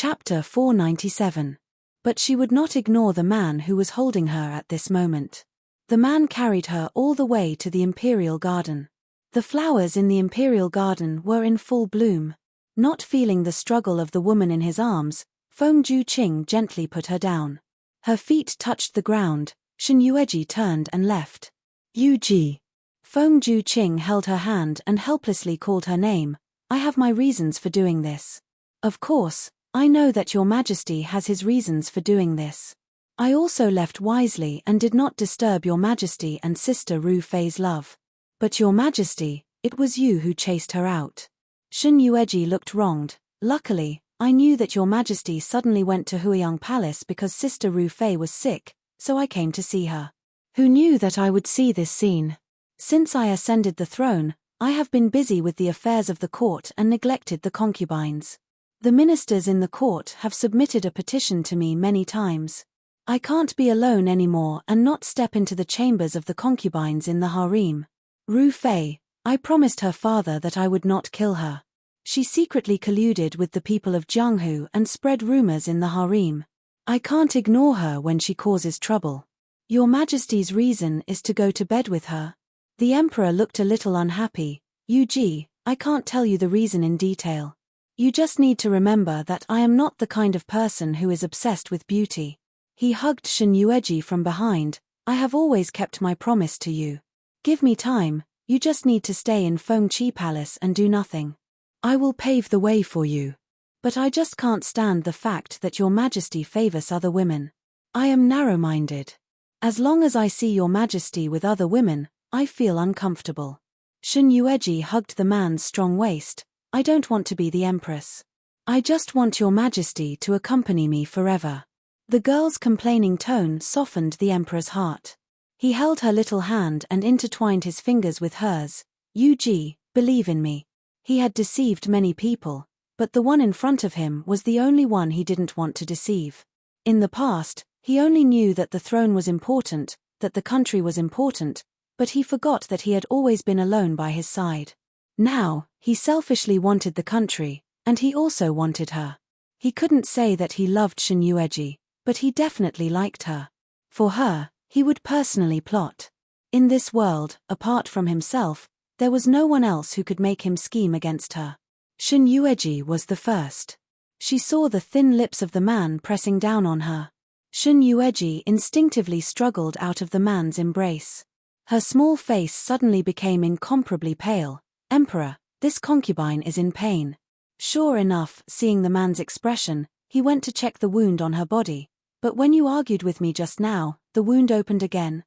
Chapter 497. But she would not ignore the man who was holding her at this moment. The man carried her all the way to the imperial garden. The flowers in the imperial garden were in full bloom. Not feeling the struggle of the woman in his arms, Feng Juqing gently put her down. Her feet touched the ground. Shen Yueji turned and left. Yuji. Feng Juqing held her hand and helplessly called her name. I have my reasons for doing this. Of course, I know that your majesty has his reasons for doing this. I also left wisely and did not disturb your majesty and sister Ru Fei's love. But your majesty, it was you who chased her out. Shen Yueji looked wronged. Luckily, I knew that your majesty suddenly went to Huiyang Palace because sister Ru Fei was sick, so I came to see her. Who knew that I would see this scene? Since I ascended the throne, I have been busy with the affairs of the court and neglected the concubines. The ministers in the court have submitted a petition to me many times. I can't be alone anymore and not step into the chambers of the concubines in the harem. Ru Fei, I promised her father that I would not kill her. She secretly colluded with the people of Jianghu and spread rumors in the harem. I can't ignore her when she causes trouble. Your Majesty's reason is to go to bed with her. The emperor looked a little unhappy. Yuji, I can't tell you the reason in detail. You just need to remember that I am not the kind of person who is obsessed with beauty. He hugged Shen Yueji from behind. I have always kept my promise to you. Give me time, you just need to stay in Fengqi Palace and do nothing. I will pave the way for you. But I just can't stand the fact that your majesty favors other women. I am narrow-minded. As long as I see your majesty with other women, I feel uncomfortable. Shen Yueji hugged the man's strong waist. I don't want to be the empress. I just want your majesty to accompany me forever. The girl's complaining tone softened the emperor's heart. He held her little hand and intertwined his fingers with hers. Yuji, believe in me. He had deceived many people, but the one in front of him was the only one he didn't want to deceive. In the past, he only knew that the throne was important, that the country was important, but he forgot that he had always been alone by his side. Now, he selfishly wanted the country, and he also wanted her. He couldn't say that he loved Shen Yueji, but he definitely liked her. For her, he would personally plot. In this world, apart from himself, there was no one else who could make him scheme against her. Shen Yueji was the first. She saw the thin lips of the man pressing down on her. Shen Yueji instinctively struggled out of the man's embrace. Her small face suddenly became incomparably pale. Emperor, this concubine is in pain. Sure enough, seeing the man's expression, he went to check the wound on her body. But when you argued with me just now, the wound opened again.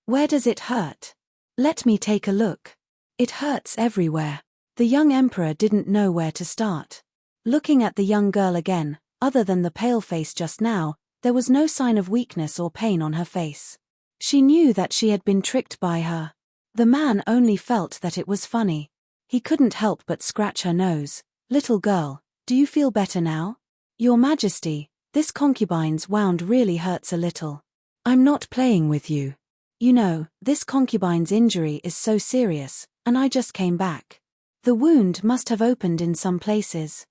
Where does it hurt? Let me take a look. It hurts everywhere. The young emperor didn't know where to start. Looking at the young girl again, other than the pale face just now, there was no sign of weakness or pain on her face. She knew that she had been tricked by her. The man only felt that it was funny. He couldn't help but scratch her nose. Little girl, do you feel better now? Your Majesty, this concubine's wound really hurts a little. I'm not playing with you. You know, this concubine's injury is so serious, and I just came back. The wound must have opened in some places.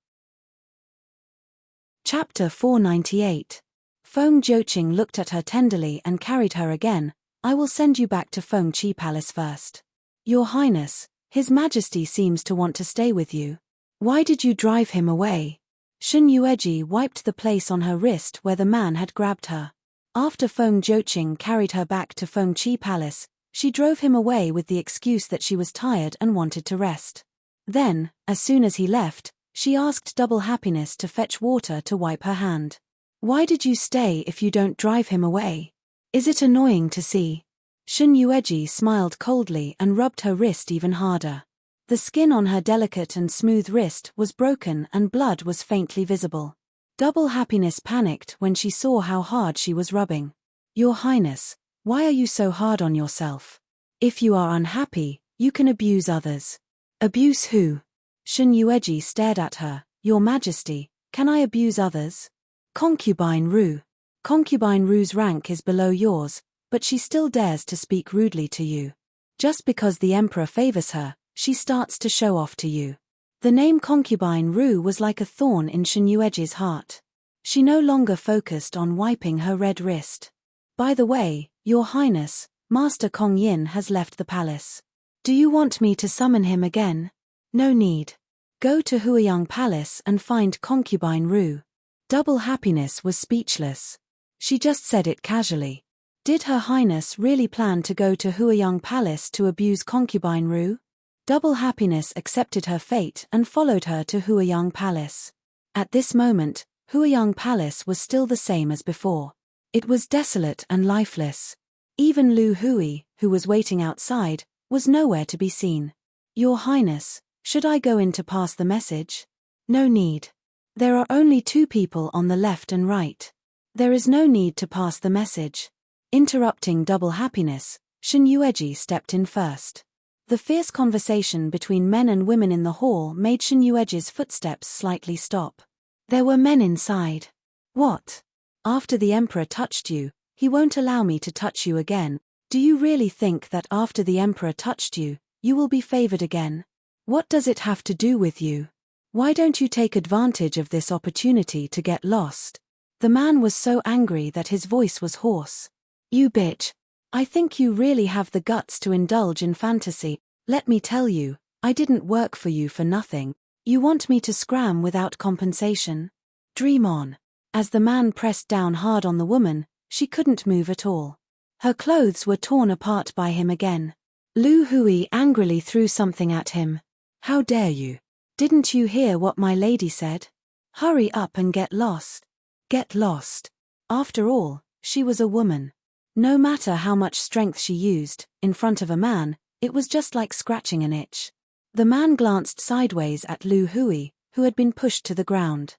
Chapter 498. Feng Juqing looked at her tenderly and carried her again. I will send you back to Fengqi Palace first. Your Highness, His Majesty seems to want to stay with you. Why did you drive him away? Shen Yueji wiped the place on her wrist where the man had grabbed her. After Feng Juqing carried her back to Fengqi Palace, she drove him away with the excuse that she was tired and wanted to rest. Then, as soon as he left, she asked Double Happiness to fetch water to wipe her hand. Why did you stay if you don't drive him away? Is it annoying to see? Shen Yueji smiled coldly and rubbed her wrist even harder. The skin on her delicate and smooth wrist was broken and blood was faintly visible. Double Happiness panicked when she saw how hard she was rubbing. Your Highness, why are you so hard on yourself? If you are unhappy, you can abuse others. Abuse who? Shen Yueji stared at her. Your Majesty, can I abuse others? Concubine Ru. Concubine Ru's rank is below yours, but she still dares to speak rudely to you. Just because the emperor favors her, she starts to show off to you. The name concubine Ru was like a thorn in Shen Yueji's heart. She no longer focused on wiping her red wrist. By the way, Your Highness, Master Kong Yin has left the palace. Do you want me to summon him again? No need. Go to Huiyang Palace and find concubine Ru. Double Happiness was speechless. She just said it casually. Did Her Highness really plan to go to Huiyang Palace to abuse concubine Ru? Double Happiness accepted her fate and followed her to Huiyang Palace. At this moment, Huiyang Palace was still the same as before. It was desolate and lifeless. Even Lu Hui, who was waiting outside, was nowhere to be seen. Your Highness, should I go in to pass the message? No need. There are only 2 people on the left and right. There is no need to pass the message. Interrupting Double Happiness, Shen Yueji stepped in first. The fierce conversation between men and women in the hall made Shen Yueji's footsteps slightly stop. There were men inside. What? After the Emperor touched you, he won't allow me to touch you again. Do you really think that after the Emperor touched you, you will be favored again? What does it have to do with you? Why don't you take advantage of this opportunity to get lost? The man was so angry that his voice was hoarse. You bitch. I think you really have the guts to indulge in fantasy. Let me tell you, I didn't work for you for nothing. You want me to scram without compensation? Dream on. As the man pressed down hard on the woman, she couldn't move at all. Her clothes were torn apart by him again. Lu Hui angrily threw something at him. How dare you? Didn't you hear what my lady said? Hurry up and get lost. Get lost. After all, she was a woman. No matter how much strength she used, in front of a man, it was just like scratching an itch. The man glanced sideways at Lu Hui, who had been pushed to the ground.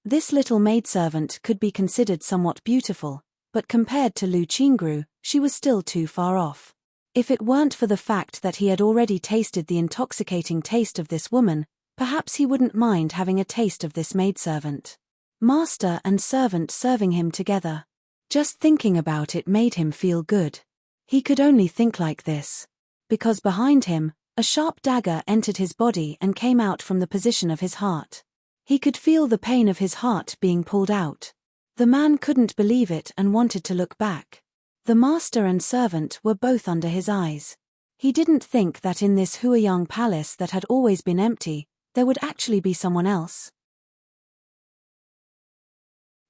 This little maidservant could be considered somewhat beautiful, but compared to Lu Qingru, she was still too far off. If it weren't for the fact that he had already tasted the intoxicating taste of this woman, perhaps he wouldn't mind having a taste of this maidservant. Master and servant serving him together. Just thinking about it made him feel good. He could only think like this. Because behind him, a sharp dagger entered his body and came out from the position of his heart. He could feel the pain of his heart being pulled out. The man couldn't believe it and wanted to look back. The master and servant were both under his eyes. He didn't think that in this Huiyang palace that had always been empty, there would actually be someone else.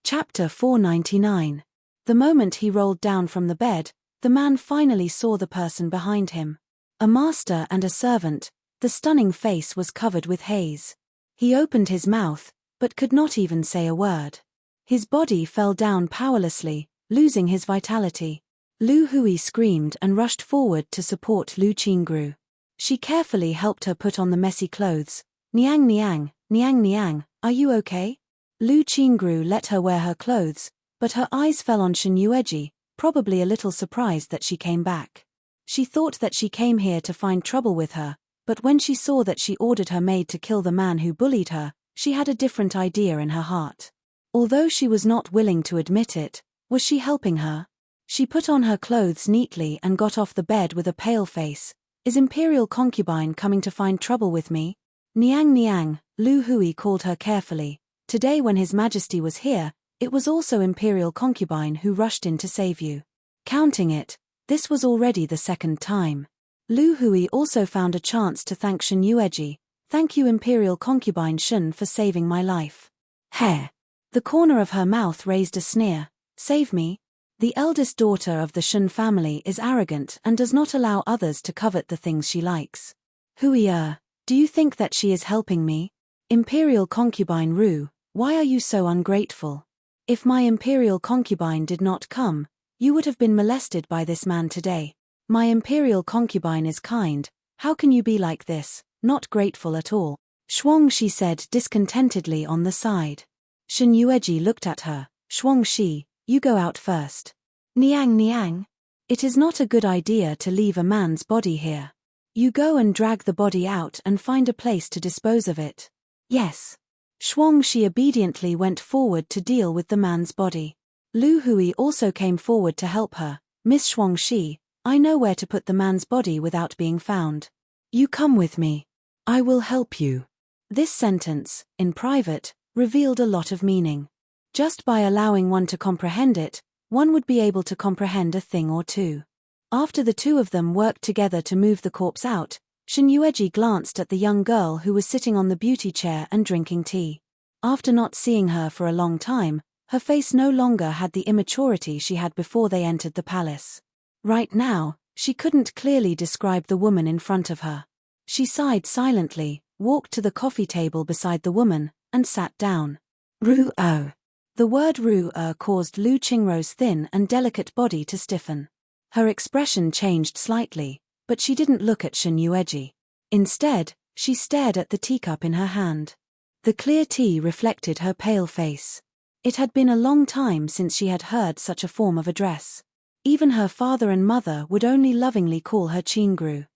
Chapter 499. The moment he rolled down from the bed, the man finally saw the person behind him. A master and a servant, the stunning face was covered with haze. He opened his mouth, but could not even say a word. His body fell down powerlessly, losing his vitality. Lu Hui screamed and rushed forward to support Lu Qingru. She carefully helped her put on the messy clothes. Niang Niang, Niang Niang, are you okay? Lu Qingru let her wear her clothes, but her eyes fell on Shen Yueji, probably a little surprised that she came back. She thought that she came here to find trouble with her, but when she saw that she ordered her maid to kill the man who bullied her, she had a different idea in her heart. Although she was not willing to admit it, was she helping her? She put on her clothes neatly and got off the bed with a pale face. Is Imperial Concubine coming to find trouble with me? Niang Niang, Lu Hui called her carefully. Today when His Majesty was here, it was also Imperial Concubine who rushed in to save you. Counting it, this was already the 2nd time. Lu Hui also found a chance to thank Shen Yueji. Thank you Imperial Concubine Shen for saving my life. Hair. The corner of her mouth raised a sneer. Save me? The eldest daughter of the Shen family is arrogant and does not allow others to covet the things she likes. Hui, do you think that she is helping me? Imperial Concubine Ru, why are you so ungrateful? If my Imperial Concubine did not come, you would have been molested by this man today. My Imperial Concubine is kind, how can you be like this, not grateful at all? Shuangxi said discontentedly on the side. Shen Yueji looked at her. Shuangxi, you go out first. Niang Niang. It is not a good idea to leave a man's body here. You go and drag the body out and find a place to dispose of it. Yes. Shuangxi obediently went forward to deal with the man's body. Lu Hui also came forward to help her. Miss Shuangxi, I know where to put the man's body without being found. You come with me. I will help you. This sentence, in private, revealed a lot of meaning. Just by allowing one to comprehend it, one would be able to comprehend a thing or two. After the two of them worked together to move the corpse out, Shinyueji glanced at the young girl who was sitting on the beauty chair and drinking tea. After not seeing her for a long time, her face no longer had the immaturity she had before they entered the palace. Right now, she couldn't clearly describe the woman in front of her. She sighed silently, walked to the coffee table beside the woman, and sat down. Ruo. The word Ruo caused Lu Qingrou's thin and delicate body to stiffen. Her expression changed slightly, but she didn't look at Shinyueji. Instead, she stared at the teacup in her hand. The clear tea reflected her pale face. It had been a long time since she had heard such a form of address. Even her father and mother would only lovingly call her Qingru.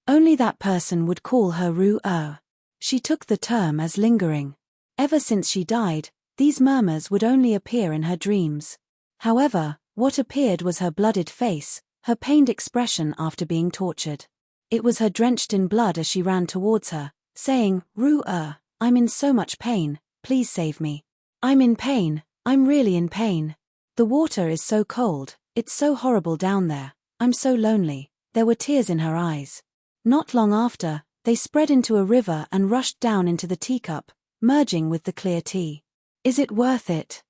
Only that person would call her Ruo. She took the term as lingering. Ever since she died, these murmurs would only appear in her dreams. However, what appeared was her blooded face, her pained expression after being tortured. It was her drenched in blood as she ran towards her, saying, Ruo, I'm in so much pain, please save me. I'm in pain, I'm really in pain. The water is so cold, it's so horrible down there, I'm so lonely. There were tears in her eyes. Not long after, they spread into a river and rushed down into the teacup, merging with the clear tea. Is it worth it?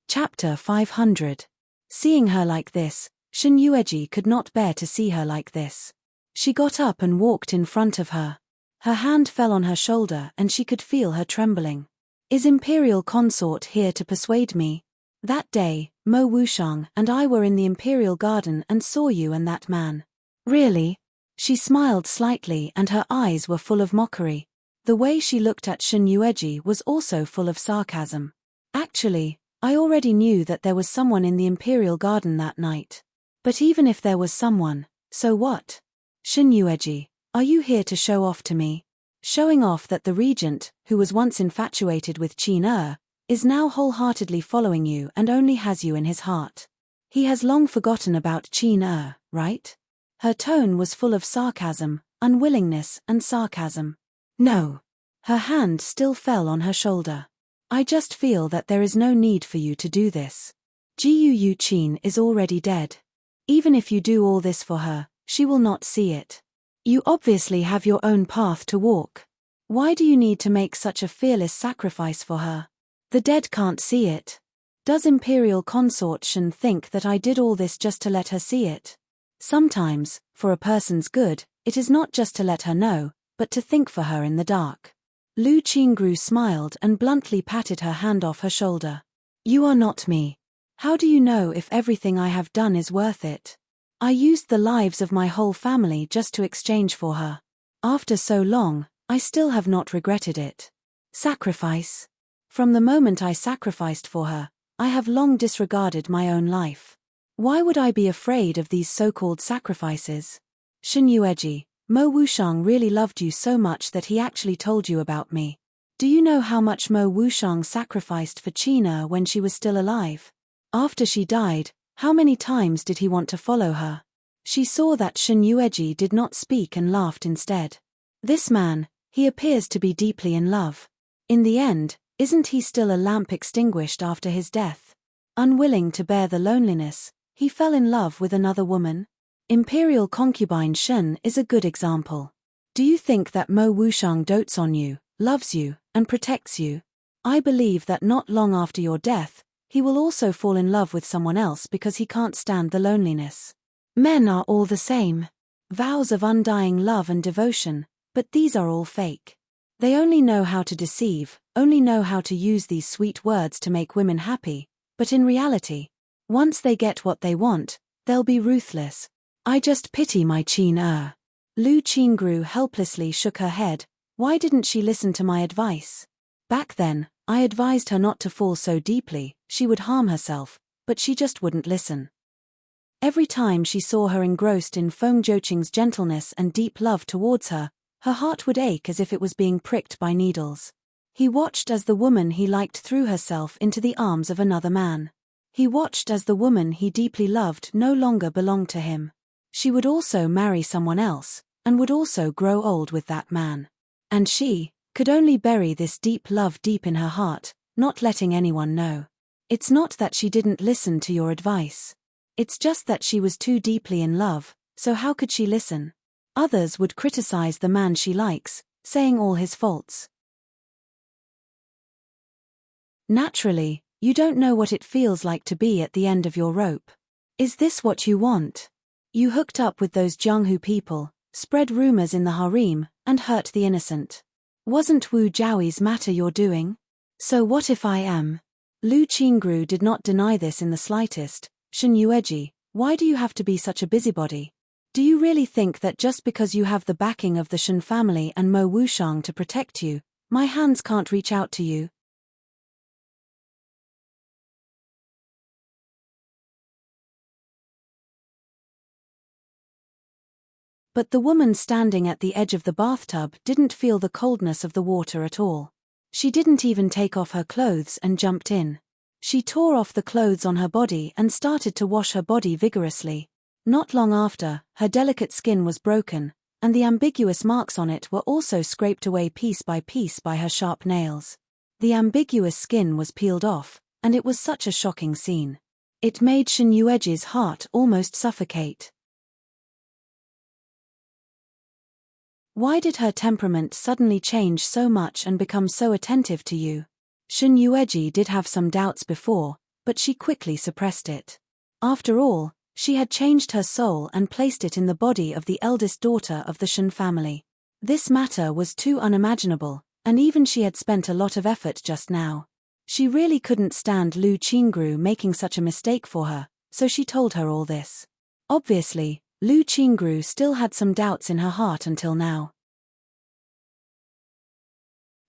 Chapter 500. Seeing her like this, Shinyueji could not bear to see her like this. She got up and walked in front of her. Her hand fell on her shoulder and she could feel her trembling. Is Imperial Consort here to persuade me? That day, Mo Wushang and I were in the Imperial Garden and saw you and that man. Really? She smiled slightly and her eyes were full of mockery. The way she looked at Shinyueji was also full of sarcasm. Actually, I already knew that there was someone in the Imperial Garden that night. But even if there was someone, so what? Shinyueji, are you here to show off to me? Showing off that the regent, who was once infatuated with Qin is now wholeheartedly following you and only has you in his heart. He has long forgotten about Qin right? Her tone was full of sarcasm, unwillingness and sarcasm. No. Her hand still fell on her shoulder. I just feel that there is no need for you to do this. Gu Qin is already dead. Even if you do all this for her, she will not see it. You obviously have your own path to walk. Why do you need to make such a fearless sacrifice for her? The dead can't see it. Does Imperial Consort Shen think that I did all this just to let her see it? Sometimes, for a person's good, it is not just to let her know, but to think for her in the dark. Lu Qingru smiled and bluntly patted her hand off her shoulder. You are not me. How do you know if everything I have done is worth it? I used the lives of my whole family just to exchange for her. After so long, I still have not regretted it. Sacrifice. From the moment I sacrificed for her, I have long disregarded my own life. Why would I be afraid of these so-called sacrifices? Shinyueji, Mo Wushang really loved you so much that he actually told you about me. Do you know how much Mo Wushang sacrificed for Qin when she was still alive? After she died, how many times did he want to follow her? She saw that Shinyueji did not speak and laughed instead. This man, he appears to be deeply in love. In the end, isn't he still a lamp extinguished after his death? Unwilling to bear the loneliness, he fell in love with another woman. Imperial concubine Shen is a good example. Do you think that Mo Wushang dotes on you, loves you, and protects you? I believe that not long after your death, he will also fall in love with someone else because he can't stand the loneliness. Men are all the same. Vows of undying love and devotion, but these are all fake. They only know how to deceive, only know how to use these sweet words to make women happy, but in reality, once they get what they want, they'll be ruthless. I just pity my Qin Lu Qingru helplessly shook her head. Why didn't she listen to my advice? Back then, I advised her not to fall so deeply, she would harm herself, but she just wouldn't listen. Every time she saw her engrossed in Feng Zhouqing's gentleness and deep love towards her, her heart would ache as if it was being pricked by needles. He watched as the woman he liked threw herself into the arms of another man. He watched as the woman he deeply loved no longer belonged to him. she would also marry someone else, and would also grow old with that man. And she could only bury this deep love deep in her heart, not letting anyone know. It's not that she didn't listen to your advice. It's just that she was too deeply in love, so how could she listen? Others would criticize the man she likes, saying all his faults. Naturally, you don't know what it feels like to be at the end of your rope. Is this what you want? You hooked up with those Jianghu people, spread rumors in the harem, and hurt the innocent. Wasn't Wu Zhaoi's matter your doing? So what if I am? Lu Qingru did not deny this in the slightest. Shen Yueji, why do you have to be such a busybody? Do you really think that just because you have the backing of the Shen family and Mo Wushang to protect you, my hands can't reach out to you? But the woman standing at the edge of the bathtub didn't feel the coldness of the water at all. She didn't even take off her clothes and jumped in. She tore off the clothes on her body and started to wash her body vigorously. Not long after, her delicate skin was broken, and the ambiguous marks on it were also scraped away piece by her sharp nails. The ambiguous skin was peeled off, and it was such a shocking scene. It made Shen Yueji's heart almost suffocate. Why did her temperament suddenly change so much and become so attentive to you? Shen Yueji did have some doubts before, but she quickly suppressed it. After all, she had changed her soul and placed it in the body of the eldest daughter of the Shen family. This matter was too unimaginable, and even she had spent a lot of effort just now. She really couldn't stand Lu Qingru making such a mistake for her, so she told her all this. Obviously, Lu Qingru still had some doubts in her heart until now.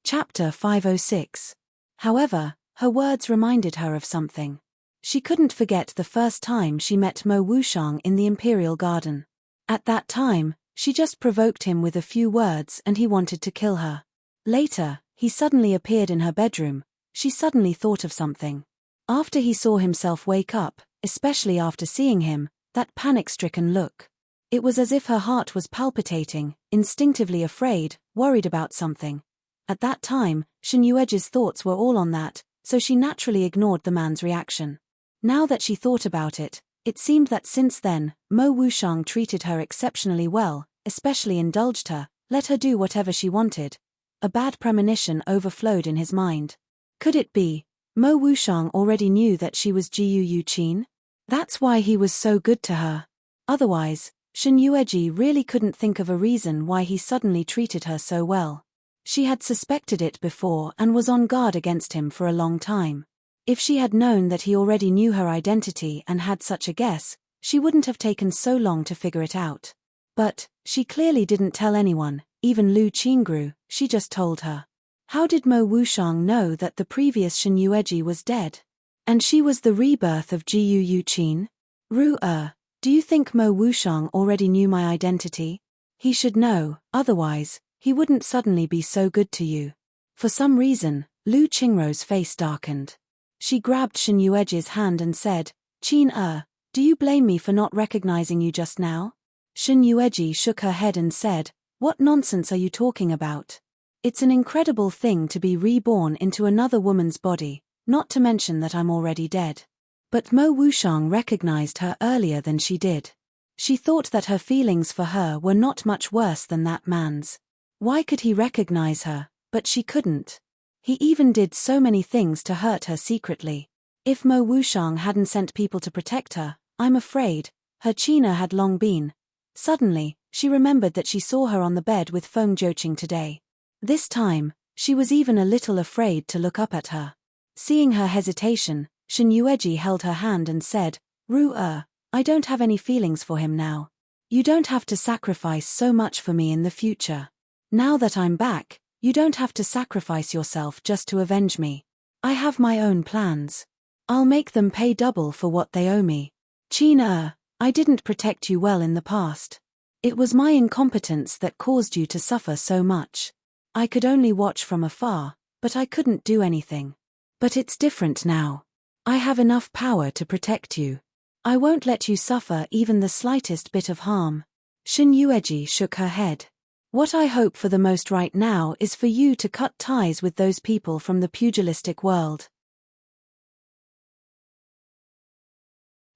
Chapter 506. However, her words reminded her of something. She couldn't forget the first time she met Mo Wushang in the Imperial Garden. At that time, she just provoked him with a few words and he wanted to kill her. Later, he suddenly appeared in her bedroom. She suddenly thought of something. After he saw himself wake up, especially after seeing him, that panic-stricken look. It was as if her heart was palpitating, instinctively afraid, worried about something. At that time, Shen Yueji's thoughts were all on that, so she naturally ignored the man's reaction. Now that she thought about it, it seemed that since then, Mo Wushang treated her exceptionally well, especially indulged her, let her do whatever she wanted. A bad premonition overflowed in his mind. Could it be, Mo Wushang already knew that she was Jiu Yuqin? That's why he was so good to her. Otherwise, Shen Yueji really couldn't think of a reason why he suddenly treated her so well. She had suspected it before and was on guard against him for a long time. If she had known that he already knew her identity and had such a guess, she wouldn't have taken so long to figure it out. But she clearly didn't tell anyone, even Lu Qingru. She just told her. How did Mo Wushang know that the previous Shen Yueji was dead? And she was the rebirth of Jiu Yuqin? Do you think Mo Wushang already knew my identity? He should know, otherwise, he wouldn't suddenly be so good to you. For some reason, Lu Qingru's face darkened. She grabbed Shen Yueji's hand and said, Qin do you blame me for not recognizing you just now? Shen Yueji shook her head and said, what nonsense are you talking about? It's an incredible thing to be reborn into another woman's body, not to mention that I'm already dead. But Mo Wushang recognized her earlier than she did. She thought that her feelings for her were not much worse than that man's. Why could he recognize her, but she couldn't? He even did so many things to hurt her secretly. If Mo Wushang hadn't sent people to protect her, I'm afraid, her China had long been. Suddenly, she remembered that she saw her on the bed with Feng Joqing today. This time, she was even a little afraid to look up at her. Seeing her hesitation, Shen Yueji held her hand and said, I don't have any feelings for him now. You don't have to sacrifice so much for me in the future. Now that I'm back, you don't have to sacrifice yourself just to avenge me. I have my own plans. I'll make them pay double for what they owe me. Qin I didn't protect you well in the past. It was my incompetence that caused you to suffer so much. I could only watch from afar, but I couldn't do anything. But it's different now. I have enough power to protect you. I won't let you suffer even the slightest bit of harm. Shin Yueji shook her head. What I hope for the most right now is for you to cut ties with those people from the pugilistic world.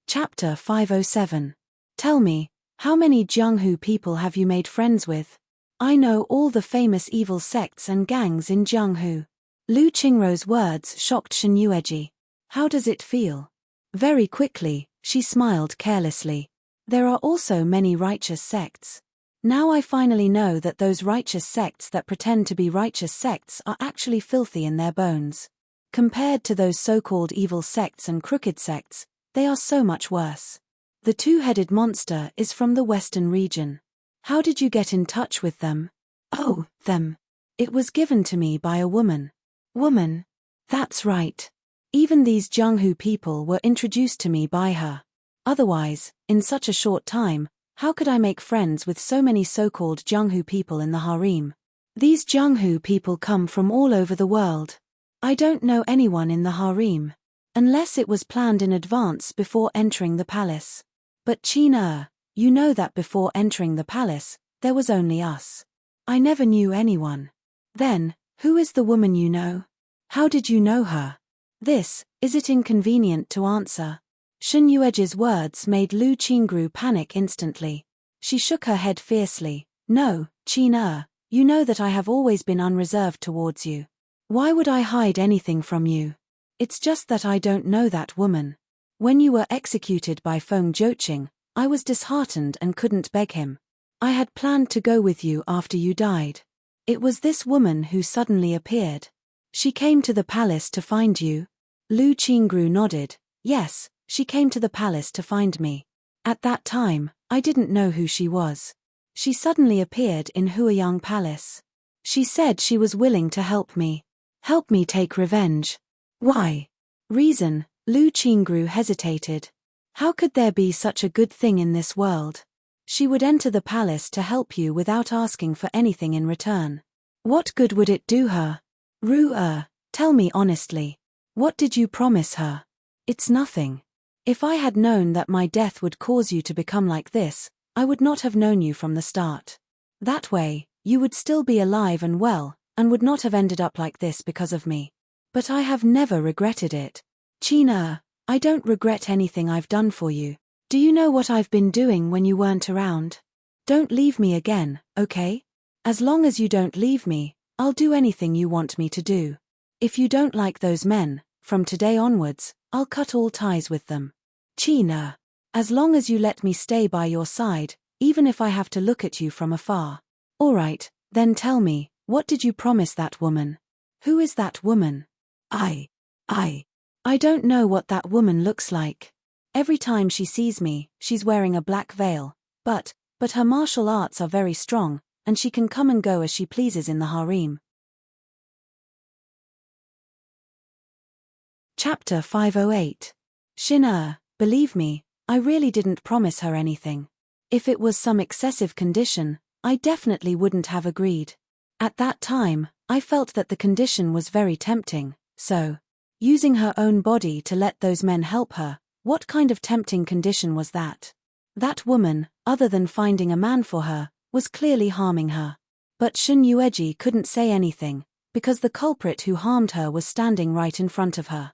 Chapter 507. Tell me, how many Jianghu people have you made friends with? I know all the famous evil sects and gangs in Jianghu. Lu Qingrou's words shocked Shin Yueji. How does it feel? Very quickly, she smiled carelessly. There are also many righteous sects. Now I finally know that those righteous sects that pretend to be righteous sects are actually filthy in their bones. Compared to those so-called evil sects and crooked sects, they are so much worse. The two-headed monster is from the western region. How did you get in touch with them? Oh, them. It was given to me by a woman. Woman? That's right. Even these Jianghu people were introduced to me by her. Otherwise, in such a short time, how could I make friends with so many so-called Jianghu people in the harem? These Jianghu people come from all over the world. I don't know anyone in the harem. Unless it was planned in advance before entering the palace. But Qin, you know that before entering the palace, there was only us. I never knew anyone. Then, who is the woman you know? How did you know her? Is it inconvenient to answer? Shin Yueji's words made Lu Qingrou panic instantly. She shook her head fiercely. No, Qin, you know that I have always been unreserved towards you. Why would I hide anything from you? It's just that I don't know that woman. When you were executed by Feng Zhouqing, I was disheartened and couldn't beg him. I had planned to go with you after you died. It was this woman who suddenly appeared. She came to the palace to find you? Lu Qingrou nodded. Yes, she came to the palace to find me. At that time, I didn't know who she was. She suddenly appeared in Huayang Palace. She said she was willing to help me. Help me take revenge. Why? Reason, Lu Qingrou hesitated. How could there be such a good thing in this world? She would enter the palace to help you without asking for anything in return. What good would it do her? Tell me honestly. What did you promise her? It's nothing. If I had known that my death would cause you to become like this, I would not have known you from the start. That way, you would still be alive and well, and would not have ended up like this because of me. But I have never regretted it. Qin, I don't regret anything I've done for you. Do you know what I've been doing when you weren't around? Don't leave me again, okay? As long as you don't leave me, I'll do anything you want me to do. If you don't like those men, from today onwards, I'll cut all ties with them. Qin, as long as you let me stay by your side, even if I have to look at you from afar. Alright, then tell me, what did you promise that woman? Who is that woman? I don't know what that woman looks like. Every time she sees me, she's wearing a black veil, but her martial arts are very strong, and she can come and go as she pleases in the harem. Chapter 508. Shin, believe me, I really didn't promise her anything. If it was some excessive condition, I definitely wouldn't have agreed. At that time, I felt that the condition was very tempting, so, using her own body to let those men help her, what kind of tempting condition was that? That woman, other than finding a man for her, was clearly harming her. But Shin Yueji couldn't say anything, because the culprit who harmed her was standing right in front of her.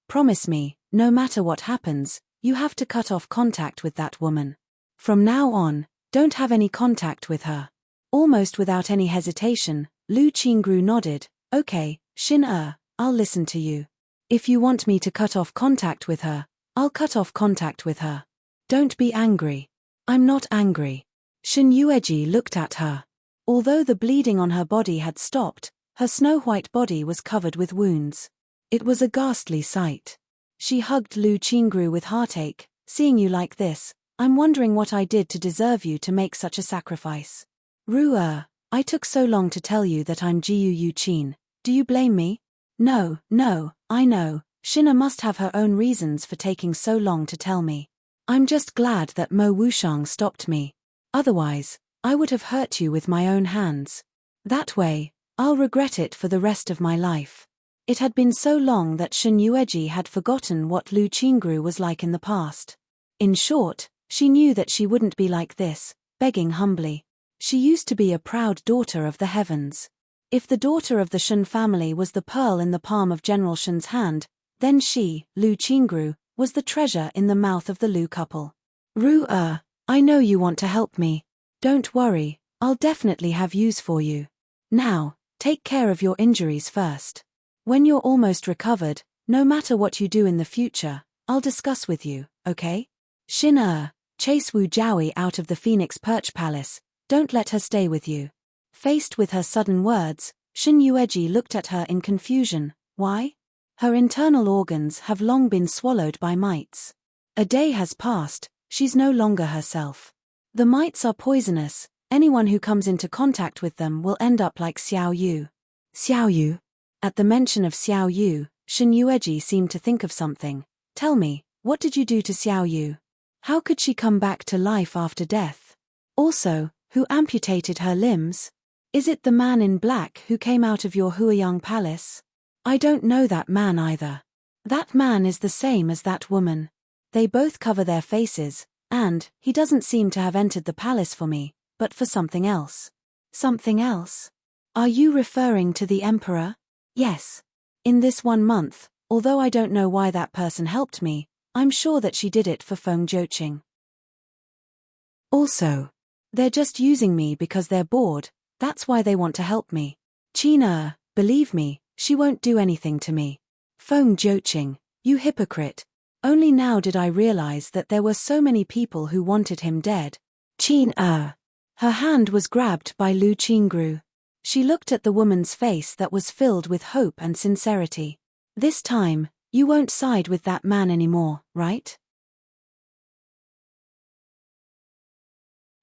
Promise me, no matter what happens, you have to cut off contact with that woman. From now on, don't have any contact with her. Almost without any hesitation, Lu Qingrou nodded. Okay, Shin, I'll listen to you. If you want me to cut off contact with her, I'll cut off contact with her. Don't be angry. I'm not angry. Shin Yueji looked at her. Although the bleeding on her body had stopped, her snow-white body was covered with wounds. It was a ghastly sight. She hugged Lu Qingrou with heartache. Seeing you like this, I'm wondering what I did to deserve you to make such a sacrifice. I took so long to tell you that I'm Jiu Qin. Do you blame me? No, I know. Shinna must have her own reasons for taking so long to tell me. I'm just glad that Mo Wushang stopped me. Otherwise, I would have hurt you with my own hands. That way, I'll regret it for the rest of my life. It had been so long that Shen Yueji had forgotten what Lu Qingru was like in the past. In short, she knew that she wouldn't be like this, begging humbly. She used to be a proud daughter of the heavens. If the daughter of the Shen family was the pearl in the palm of General Shen's hand, then she, Lu Qingru, was the treasure in the mouth of the Lu couple. Ru-er, I know you want to help me. Don't worry, I'll definitely have use for you. Now, take care of your injuries first. When you're almost recovered, no matter what you do in the future, I'll discuss with you, okay? Shin-er, chase Wu Jiaoyi out of the Phoenix Perch Palace, don't let her stay with you. Faced with her sudden words, Shin Yueji looked at her in confusion. Why? Her internal organs have long been swallowed by mites. A day has passed, she's no longer herself. The mites are poisonous, anyone who comes into contact with them will end up like Xiao Yu. Xiao Yu? At the mention of Xiao Yu, Shin Yueji seemed to think of something. Tell me, what did you do to Xiao Yu? How could she come back to life after death? Also, who amputated her limbs? Is it the man in black who came out of your Huiyang palace? I don't know that man either. That man is the same as that woman. They both cover their faces, and he doesn't seem to have entered the palace for me, but for something else. Something else? Are you referring to the emperor? Yes. In this 1 month, although I don't know why that person helped me, I'm sure that she did it for Feng Jiuqing. Also, they're just using me because they're bored, that's why they want to help me. Qin, believe me, she won't do anything to me. Feng Jiuqing, you hypocrite. Only now did I realize that there were so many people who wanted him dead. Qin. Her hand was grabbed by Lu Qingru. She looked at the woman's face that was filled with hope and sincerity. This time, you won't side with that man anymore, right?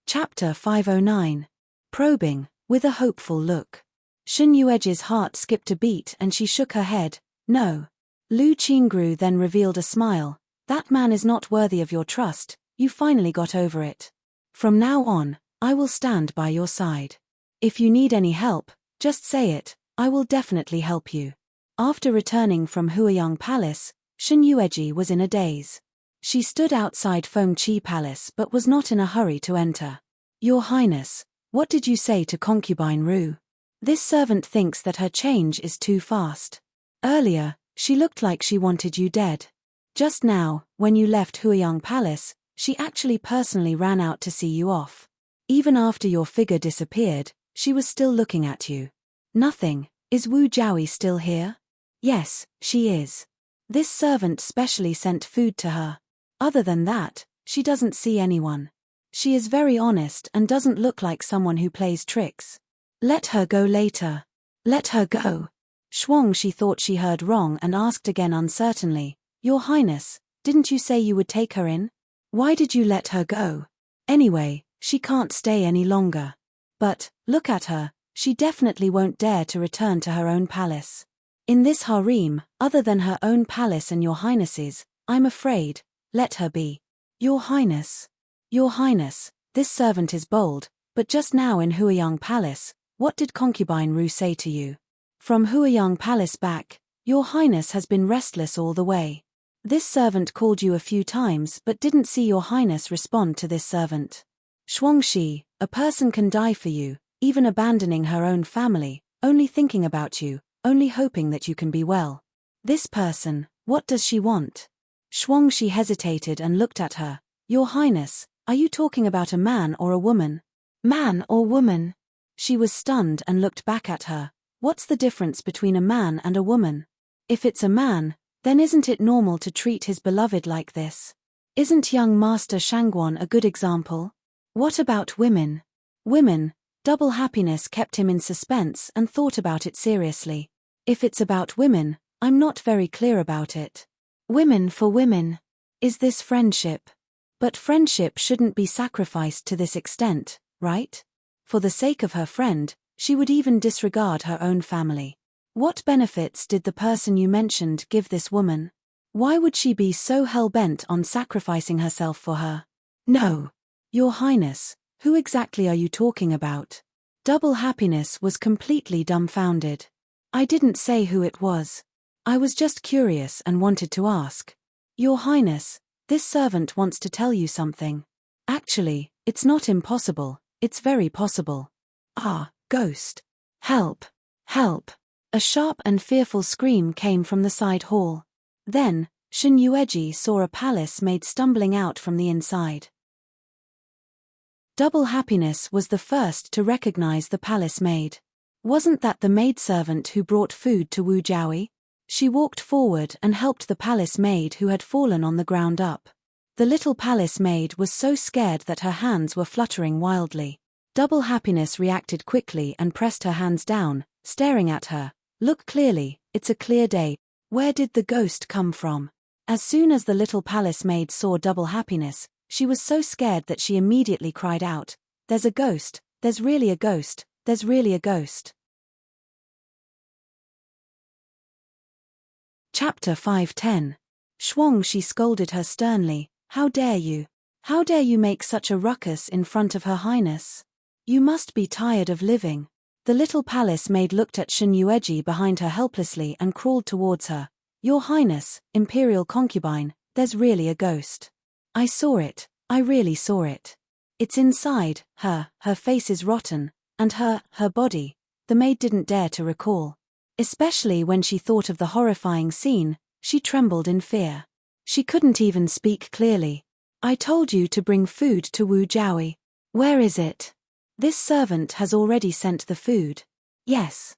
Chapter 509. Probing, with a hopeful look. Shin Yueji's heart skipped a beat and she shook her head. No. Lu Qingru then revealed a smile. That man is not worthy of your trust, you finally got over it. From now on, I will stand by your side. If you need any help, just say it, I will definitely help you. After returning from Huiyang Palace, Shin Yueji was in a daze. She stood outside Fengqi Palace but was not in a hurry to enter. Your Highness, what did you say to concubine Ru? This servant thinks that her change is too fast. Earlier, she looked like she wanted you dead. Just now, when you left Huiyang Palace, she actually personally ran out to see you off. Even after your figure disappeared, she was still looking at you. Nothing. Is Wu Jiaoyi still here? Yes, she is. This servant specially sent food to her. Other than that, she doesn't see anyone. She is very honest and doesn't look like someone who plays tricks. Let her go later. Let her go. Shuang she thought she heard wrong and asked again uncertainly, Your Highness, didn't you say you would take her in? Why did you let her go? Anyway, she can't stay any longer. But, look at her, she definitely won't dare to return to her own palace. In this harem, other than her own palace and Your Highness's, I'm afraid, let her be. Your Highness. Your Highness, this servant is bold, but just now in Huiyang Palace, what did concubine Ru say to you? From Huiyang Palace back, Your Highness has been restless all the way. This servant called you a few times but didn't see Your Highness respond to this servant. Shuangxi, a person can die for you, even abandoning her own family, only thinking about you, only hoping that you can be well. This person, what does she want? Shuangxi hesitated and looked at her. Your Highness, are you talking about a man or a woman? Man or woman? She was stunned and looked back at her. What's the difference between a man and a woman? If it's a man, then isn't it normal to treat his beloved like this? Isn't young Master Shangguan a good example? What about women? Women, double happiness kept him in suspense and thought about it seriously. If it's about women, I'm not very clear about it. Women for women. Is this friendship? But friendship shouldn't be sacrificed to this extent, right? For the sake of her friend, she would even disregard her own family. What benefits did the person you mentioned give this woman? Why would she be so hell-bent on sacrificing herself for her? No. Your Highness, who exactly are you talking about? Double happiness was completely dumbfounded. I didn't say who it was. I was just curious and wanted to ask. Your Highness, this servant wants to tell you something. Actually, it's not impossible, it's very possible. Ah, ghost. Help! Help! A sharp and fearful scream came from the side hall. Then, Shin-Yueji saw a palace maid stumbling out from the inside. Double Happiness was the first to recognize the palace maid. Wasn't that the maidservant who brought food to Wu Jiaoyi? She walked forward and helped the palace maid who had fallen on the ground up. The little palace maid was so scared that her hands were fluttering wildly. Double Happiness reacted quickly and pressed her hands down, staring at her. Look clearly, it's a clear day. Where did the ghost come from? As soon as the little palace maid saw Double Happiness, she was so scared that she immediately cried out, "There's a ghost, there's really a ghost, there's really a ghost." Chapter 5:10. Shuang Shi scolded her sternly, "How dare you? How dare you make such a ruckus in front of Her Highness? You must be tired of living." The little palace maid looked at Shin-Yueji behind her helplessly and crawled towards her. "Your Highness, Imperial Concubine, there's really a ghost. I saw it, I really saw it. It's inside her face is rotten, and her body." The maid didn't dare to recall. Especially when she thought of the horrifying scene, she trembled in fear. She couldn't even speak clearly. "I told you to bring food to Wu Jiaoyi. Where is it? This servant has already sent the food." Yes,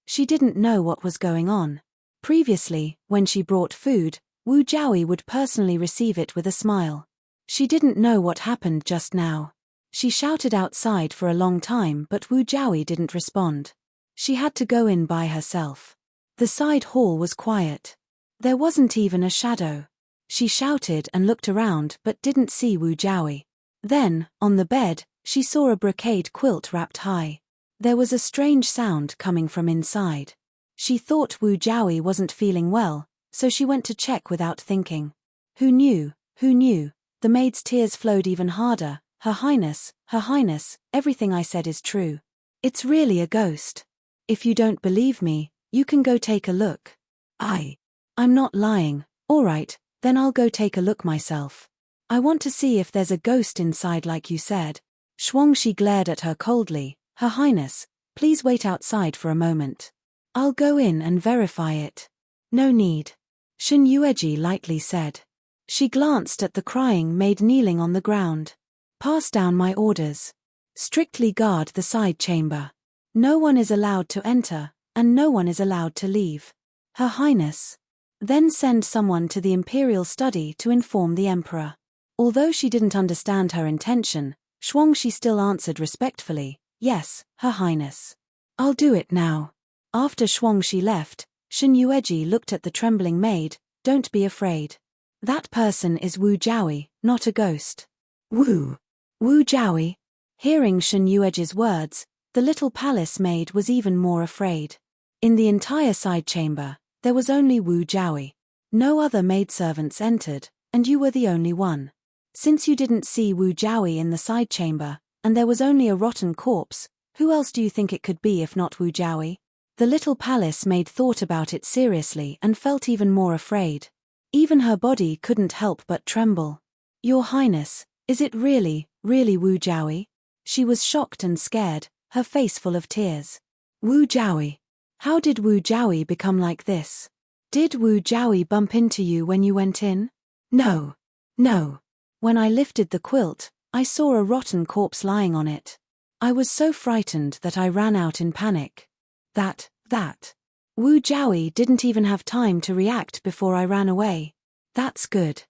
she didn't know what was going on. Previously, when she brought food, Wu Jiaoyi would personally receive it with a smile. She didn't know what happened just now. She shouted outside for a long time but Wu Jiaoyi didn't respond. She had to go in by herself. The side hall was quiet. There wasn't even a shadow. She shouted and looked around but didn't see Wu Jiaoyi. Then, on the bed, she saw a brocade quilt wrapped high. There was a strange sound coming from inside. She thought Wu Jiaoyi wasn't feeling well, so she went to check without thinking. Who knew? The maid's tears flowed even harder. Her Highness, everything I said is true. It's really a ghost. If you don't believe me, you can go take a look. I'm not lying. All right, then I'll go take a look myself. I want to see if there's a ghost inside like you said. Shuang Shi glared at her coldly. Her Highness, please wait outside for a moment. I'll go in and verify it. No need. Shin-Yueji lightly said. She glanced at the crying maid kneeling on the ground. Pass down my orders. Strictly guard the side chamber. No one is allowed to enter, and no one is allowed to leave. Her Highness. Then send someone to the imperial study to inform the emperor. Although she didn't understand her intention, Shuang Shi still answered respectfully, "Yes, Her Highness. I'll do it now." After Shuang Shi left, Shin-Yueji looked at the trembling maid. "Don't be afraid. That person is Wu Jiaoyi, not a ghost." Wu Jiaoyi? Hearing Shin-Yueji's words, the little palace maid was even more afraid. In the entire side chamber, there was only Wu Jiaoyi. No other maidservants entered, and you were the only one. Since you didn't see Wu Jiaoyi in the side chamber, and there was only a rotten corpse, who else do you think it could be if not Wu Jiaoyi? The little palace maid thought about it seriously and felt even more afraid. Even her body couldn't help but tremble. "Your Highness, is it really Wu Jiaoyi?" She was shocked and scared, her face full of tears. "Wu Jiaoyi? How did Wu Jiaoyi become like this? Did Wu Jiaoyi bump into you when you went in?" No. When I lifted the quilt, I saw a rotten corpse lying on it. I was so frightened that I ran out in panic. That. Wu Jiaoyi didn't even have time to react before I ran away. That's good.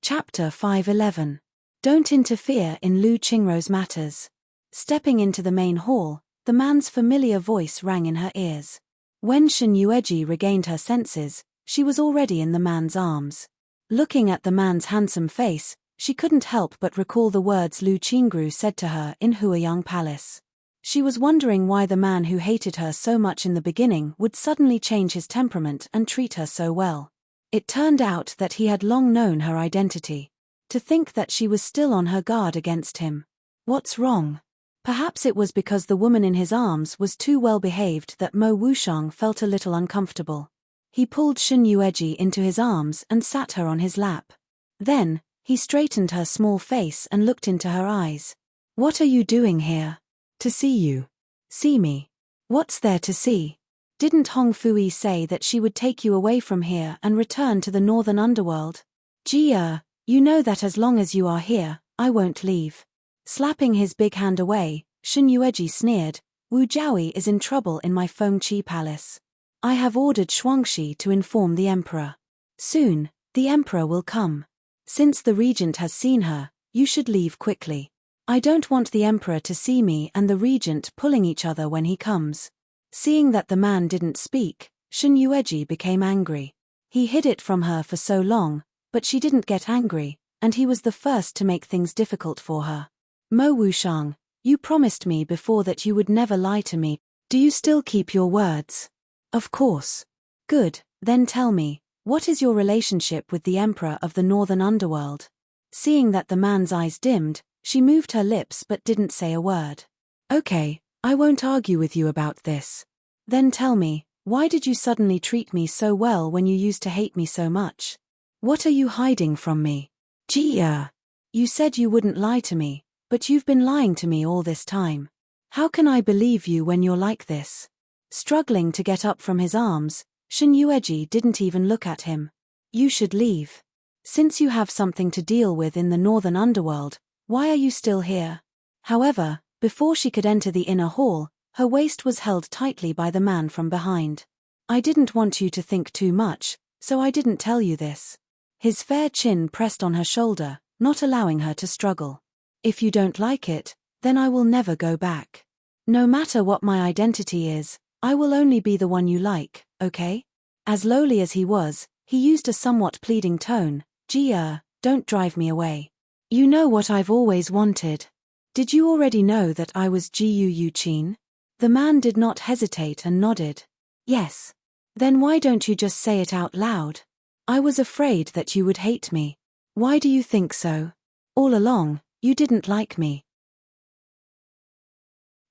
Chapter 5:11. Don't interfere in Lu Qingrou's matters. Stepping into the main hall, the man's familiar voice rang in her ears. When Shin-Yueji regained her senses, she was already in the man's arms. Looking at the man's handsome face, she couldn't help but recall the words Lu Qingrou said to her in Huayang Palace. She was wondering why the man who hated her so much in the beginning would suddenly change his temperament and treat her so well. It turned out that he had long known her identity. To think that she was still on her guard against him. What's wrong? Perhaps it was because the woman in his arms was too well behaved that Mo Wuxiang felt a little uncomfortable. He pulled Shen Yueji into his arms and sat her on his lap. Then, he straightened her small face and looked into her eyes. "What are you doing here?" "To see you." "See me? What's there to see? Didn't Hong Fui say that she would take you away from here and return to the northern underworld?" "Jia, you know that as long as you are here, I won't leave." Slapping his big hand away, Shen Yueji sneered, "Wu Jiaoyi is in trouble in my Fengqi palace. I have ordered Shuangxi to inform the emperor. Soon, the emperor will come. Since the regent has seen her, you should leave quickly. I don't want the emperor to see me and the regent pulling each other when he comes." Seeing that the man didn't speak, Shen Yueji became angry. He hid it from her for so long, but she didn't get angry, and he was the first to make things difficult for her. "Mo Wuxiang, you promised me before that you would never lie to me. Do you still keep your words?" "Of course." "Good, then tell me, what is your relationship with the emperor of the northern underworld?" Seeing that the man's eyes dimmed, she moved her lips but didn't say a word. "Okay, I won't argue with you about this. Then tell me, why did you suddenly treat me so well when you used to hate me so much? What are you hiding from me?" "Jia, you said you wouldn't lie to me, but you've been lying to me all this time. How can I believe you when you're like this?" Struggling to get up from his arms, Shen Yueji didn't even look at him. "You should leave. Since you have something to deal with in the northern underworld, why are you still here?" However, before she could enter the inner hall, her waist was held tightly by the man from behind. "I didn't want you to think too much, so I didn't tell you this." His fair chin pressed on her shoulder, not allowing her to struggle. "If you don't like it, then I will never go back. No matter what my identity is, I will only be the one you like, okay?" As lowly as he was, he used a somewhat pleading tone. "Jia, don't drive me away. You know what I've always wanted. Did you already know that I was Jiu Yuqin?" The man did not hesitate and nodded. "Yes. Then why don't you just say it out loud? I was afraid that you would hate me. Why do you think so? All along, you didn't like me."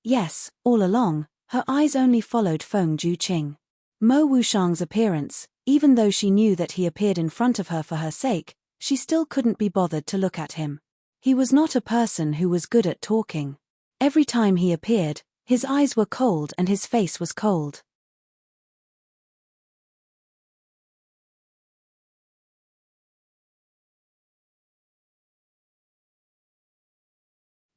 Yes, all along, her eyes only followed Feng Juqing. Mo Wuxiang's appearance, even though she knew that he appeared in front of her for her sake, she still couldn't be bothered to look at him. He was not a person who was good at talking. Every time he appeared, his eyes were cold and his face was cold.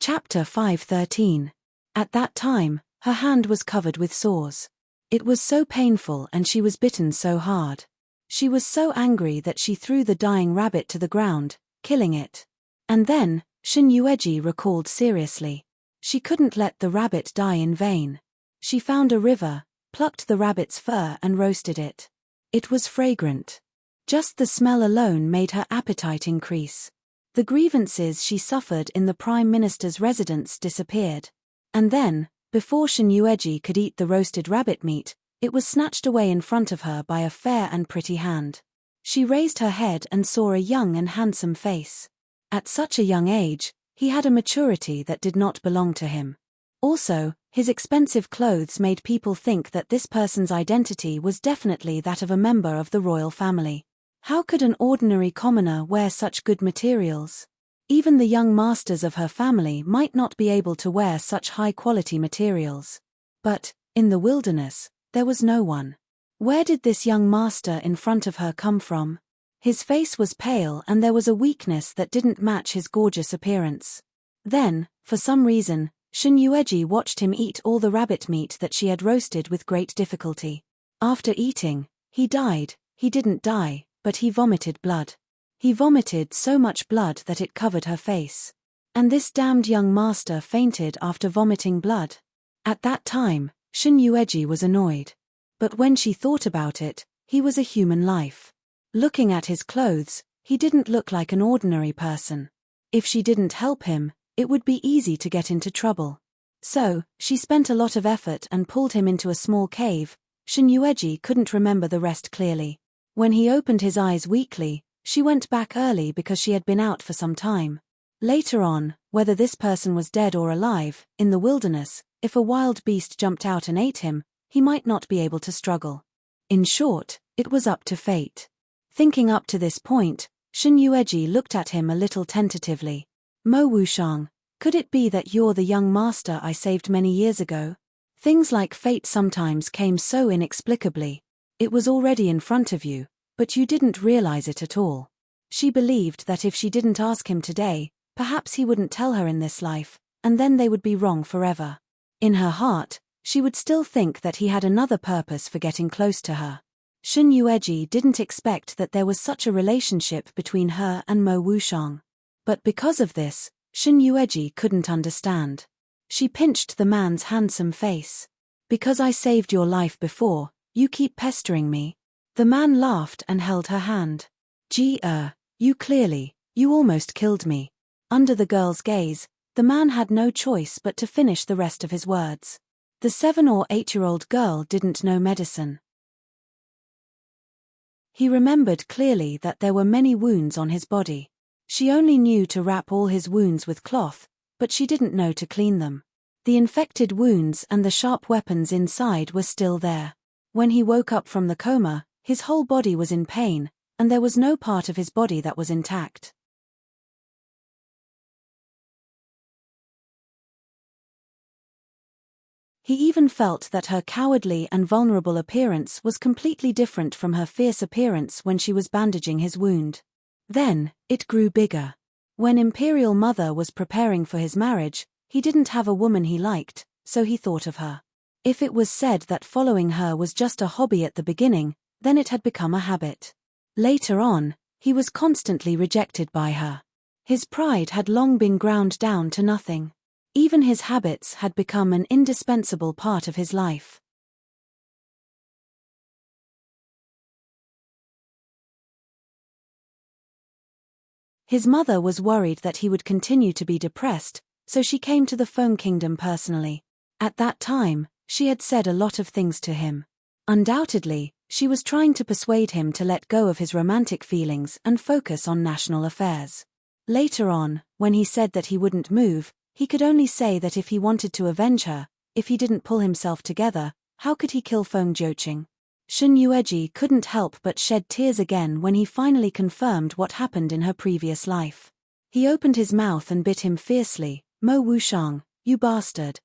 Chapter 513. At that time, her hand was covered with sores. It was so painful and she was bitten so hard. She was so angry that she threw the dying rabbit to the ground, killing it. And then, Shen Yueji recalled seriously. She couldn't let the rabbit die in vain. She found a river, plucked the rabbit's fur and roasted it. It was fragrant. Just the smell alone made her appetite increase. The grievances she suffered in the Prime Minister's residence disappeared. And then, before Shen Yueji could eat the roasted rabbit meat, it was snatched away in front of her by a fair and pretty hand. She raised her head and saw a young and handsome face. At such a young age, he had a maturity that did not belong to him. Also, his expensive clothes made people think that this person's identity was definitely that of a member of the royal family. How could an ordinary commoner wear such good materials? Even the young masters of her family might not be able to wear such high-quality materials. But, in the wilderness, there was no one. Where did this young master in front of her come from? His face was pale and there was a weakness that didn't match his gorgeous appearance. Then, for some reason, Shen Yueji watched him eat all the rabbit meat that she had roasted with great difficulty. After eating, he died. He didn't die, but he vomited blood. He vomited so much blood that it covered her face. And this damned young master fainted after vomiting blood. At that time, Shen Yueji was annoyed. But when she thought about it, he was a human life. Looking at his clothes, he didn't look like an ordinary person. If she didn't help him, it would be easy to get into trouble. So, she spent a lot of effort and pulled him into a small cave. Shen Yueji couldn't remember the rest clearly. When he opened his eyes weakly, she went back early because she had been out for some time. Later on, whether this person was dead or alive. In the wilderness, if a wild beast jumped out and ate him, he might not be able to struggle. In short, it was up to fate. Thinking up to this point, Shen Yueji looked at him a little tentatively. Mo Wushang, could it be that you're the young master I saved many years ago? Things like fate sometimes came so inexplicably. It was already in front of you, but you didn't realize it at all. She believed that if she didn't ask him today, perhaps he wouldn't tell her in this life, and then they would be wrong forever. In her heart, she would still think that he had another purpose for getting close to her. Shen Yueji didn't expect that there was such a relationship between her and Mo Wushang. But because of this, Shen Yueji couldn't understand. She pinched the man's handsome face. Because I saved your life before, you keep pestering me. The man laughed and held her hand. You almost killed me. Under the girl's gaze, the man had no choice but to finish the rest of his words. The 7 or 8-year-old girl didn't know medicine. He remembered clearly that there were many wounds on his body. She only knew to wrap all his wounds with cloth, but she didn't know to clean them. The infected wounds and the sharp weapons inside were still there. When he woke up from the coma, his whole body was in pain, and there was no part of his body that was intact. He even felt that her cowardly and vulnerable appearance was completely different from her fierce appearance when she was bandaging his wound. Then, it grew bigger. When Imperial Mother was preparing for his marriage, he didn't have a woman he liked, so he thought of her. If it was said that following her was just a hobby at the beginning, then it had become a habit. Later on, he was constantly rejected by her. His pride had long been ground down to nothing. Even his habits had become an indispensable part of his life. His mother was worried that he would continue to be depressed, so she came to the Feng Kingdom personally. At that time, she had said a lot of things to him. Undoubtedly, she was trying to persuade him to let go of his romantic feelings and focus on national affairs. Later on, when he said that he wouldn't move, he could only say that if he wanted to avenge her, if he didn't pull himself together, how could he kill Feng Joqing? Shen Yueji couldn't help but shed tears again when he finally confirmed what happened in her previous life. He opened his mouth and bit him fiercely. Mo Wushang, you bastard.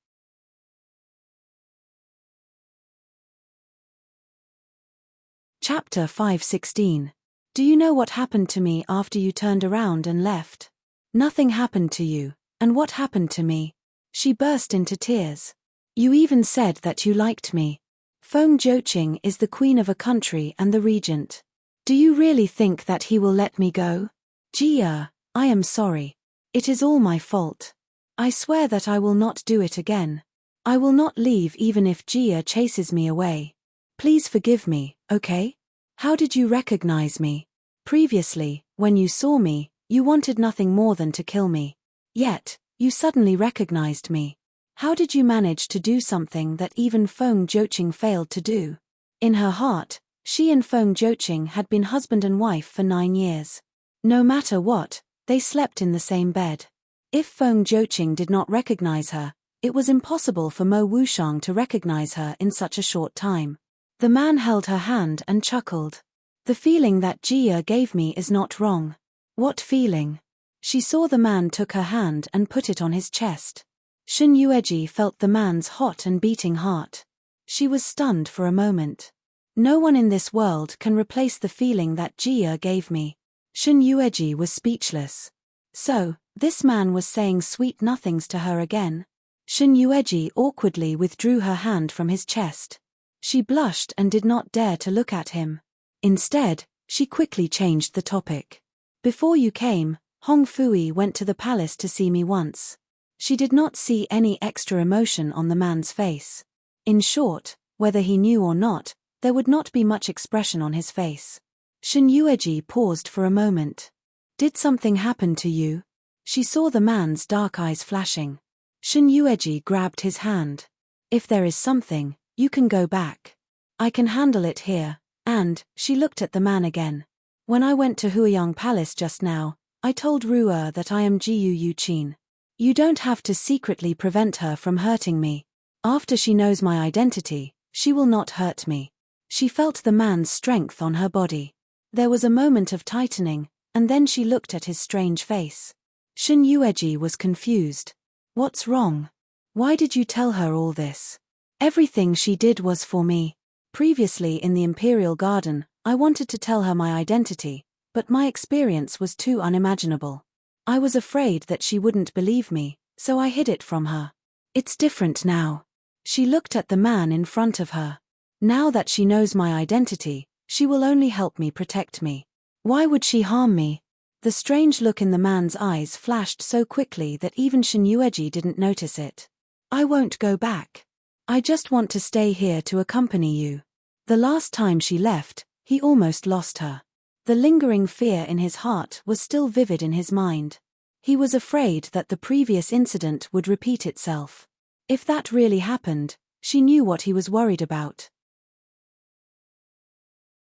Chapter 516. Do you know what happened to me after you turned around and left? Nothing happened to you, and what happened to me? She burst into tears. You even said that you liked me. Feng Joqing is the queen of a country and the regent. Do you really think that he will let me go? Jia, I am sorry. It is all my fault. I swear that I will not do it again. I will not leave even if Jia chases me away. Please forgive me, okay? How did you recognize me? Previously, when you saw me, you wanted nothing more than to kill me. Yet, you suddenly recognized me. How did you manage to do something that even Feng Joqing failed to do? In her heart, she and Feng Joqing had been husband and wife for 9 years. No matter what, they slept in the same bed. If Feng Joqing did not recognize her, it was impossible for Mo Wushang to recognize her in such a short time. The man held her hand and chuckled. The feeling that Jia gave me is not wrong. What feeling? She saw the man took her hand and put it on his chest. Shen Yueji felt the man's hot and beating heart. She was stunned for a moment. No one in this world can replace the feeling that Jia gave me. Shen Yueji was speechless. So, this man was saying sweet nothings to her again. Shen Yueji awkwardly withdrew her hand from his chest. She blushed and did not dare to look at him. Instead, she quickly changed the topic. Before you came, Hong Fui went to the palace to see me once. She did not see any extra emotion on the man's face. In short, whether he knew or not, there would not be much expression on his face. Shen Yueji paused for a moment. Did something happen to you? She saw the man's dark eyes flashing. Shen Yueji grabbed his hand. If there is something, you can go back. I can handle it here, and, she looked at the man again. When I went to Huiyang Palace just now, I told Ru'er that I am Jiu Yuqin. You don't have to secretly prevent her from hurting me. After she knows my identity, she will not hurt me. She felt the man's strength on her body. There was a moment of tightening, and then she looked at his strange face. Shin Yueji was confused. What's wrong? Why did you tell her all this? Everything she did was for me. Previously in the Imperial Garden, I wanted to tell her my identity, but my experience was too unimaginable. I was afraid that she wouldn't believe me, so I hid it from her. It's different now. She looked at the man in front of her. Now that she knows my identity, she will only help me protect me. Why would she harm me? The strange look in the man's eyes flashed so quickly that even Shin Yueji didn't notice it. I won't go back. I just want to stay here to accompany you. The last time she left, he almost lost her. The lingering fear in his heart was still vivid in his mind. He was afraid that the previous incident would repeat itself. If that really happened, she knew what he was worried about.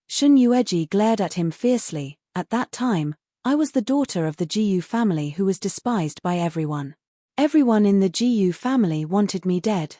Shin Yueji glared at him fiercely. At that time, I was the daughter of the Jiyu family who was despised by everyone. Everyone in the Jiyu family wanted me dead.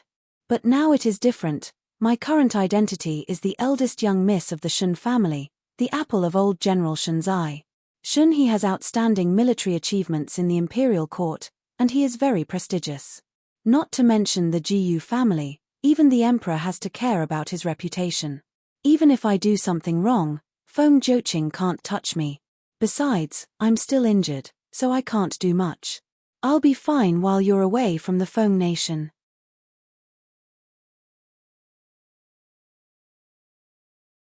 But now it is different. My current identity is the eldest young miss of the Shun family, the apple of old General Shun's eye. Shun he has outstanding military achievements in the imperial court, and he is very prestigious. Not to mention the Jiyu family, even the emperor has to care about his reputation. Even if I do something wrong, Feng Joqing can't touch me. Besides, I'm still injured, so I can't do much. I'll be fine while you're away from the Feng nation.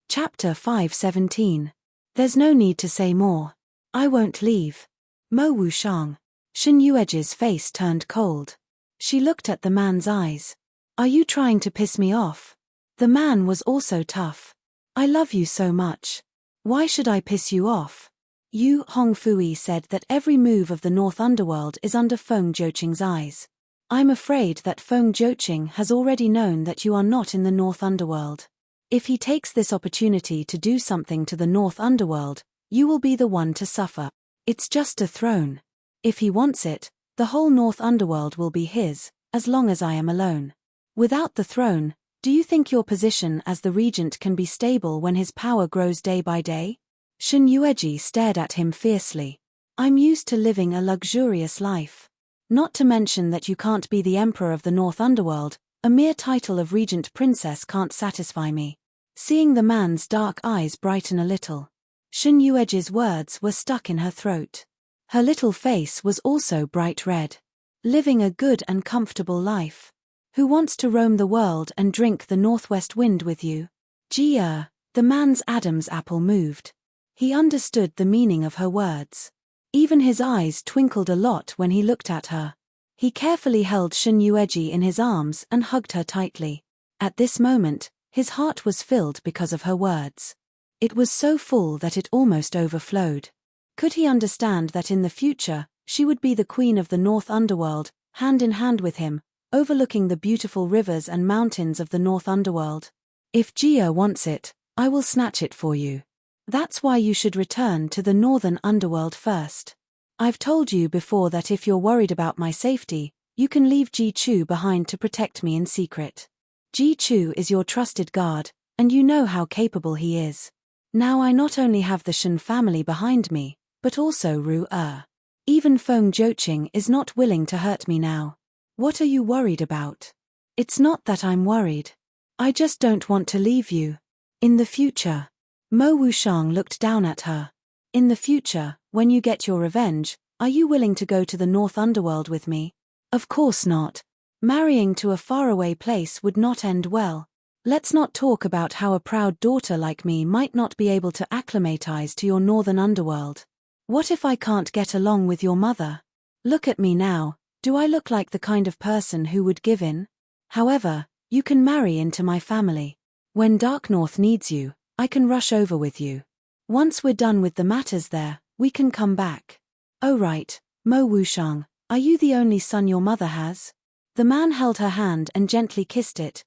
Chapter 5:17. There's no need to say more. I won't leave. Mo Wushang. Shin Yueji's face turned cold. She looked at the man's eyes. Are you trying to piss me off? The man was also tough. I love you so much. Why should I piss you off? Yu Hongfui said that every move of the North Underworld is under Feng Joqing's eyes. I'm afraid that Feng Joqing has already known that you are not in the North Underworld. If he takes this opportunity to do something to the North Underworld, you will be the one to suffer. It's just a throne. If he wants it, the whole North Underworld will be his, as long as I am alone. Without the throne, do you think your position as the regent can be stable when his power grows day by day? Shin Yueji stared at him fiercely. I'm used to living a luxurious life. Not to mention that you can't be the emperor of the North Underworld, a mere title of regent princess can't satisfy me. Seeing the man's dark eyes brighten a little, Shin Yueji's words were stuck in her throat. Her little face was also bright red. Living a good and comfortable life. Who wants to roam the world and drink the northwest wind with you? Jia, the man's Adam's apple moved. He understood the meaning of her words. Even his eyes twinkled a lot when he looked at her. He carefully held Shin Yueji in his arms and hugged her tightly. At this moment, his heart was filled because of her words. It was so full that it almost overflowed. Could he understand that in the future, she would be the queen of the North Underworld, hand in hand with him, overlooking the beautiful rivers and mountains of the North Underworld? If Jia wants it, I will snatch it for you. That's why you should return to the Northern Underworld first. I've told you before that if you're worried about my safety, you can leave Ji Chu behind to protect me in secret. Ji Chu is your trusted guard, and you know how capable he is. Now I not only have the Shen family behind me, but also Ru Er. Even Feng Joqing is not willing to hurt me now. What are you worried about? It's not that I'm worried. I just don't want to leave you. In the future. Mo Wushang looked down at her. In the future, when you get your revenge, are you willing to go to the North Underworld with me? Of course not. Marrying to a faraway place would not end well. Let's not talk about how a proud daughter like me might not be able to acclimatize to your Northern Underworld. What if I can't get along with your mother? Look at me now, do I look like the kind of person who would give in? However, you can marry into my family. When Dark North needs you, I can rush over with you. Once we're done with the matters there, we can come back. Oh right, Mo Wushang, are you the only son your mother has? The man held her hand and gently kissed it.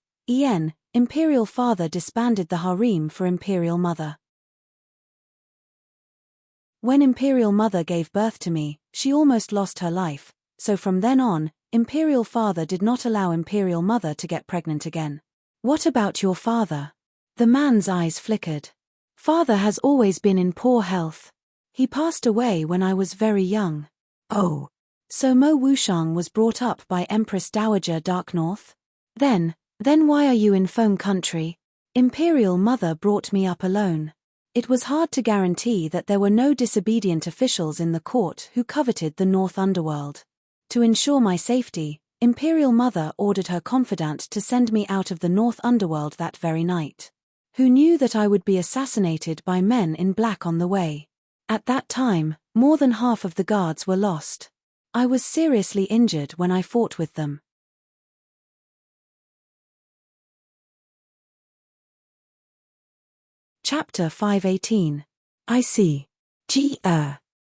Imperial father disbanded the harem for Imperial mother. When Imperial mother gave birth to me, she almost lost her life, so from then on, Imperial Father did not allow Imperial Mother to get pregnant again. What about your father? The man's eyes flickered. Father has always been in poor health. He passed away when I was very young. Oh. So Mo Wushang was brought up by Empress Dowager Dark North? Then why are you in Foam Country? Imperial Mother brought me up alone. It was hard to guarantee that there were no disobedient officials in the court who coveted the North Underworld. To ensure my safety, Imperial Mother ordered her confidant to send me out of the North Underworld that very night. Who knew that I would be assassinated by men in black on the way? At that time, more than half of the guards were lost. I was seriously injured when I fought with them. Chapter 518. I see.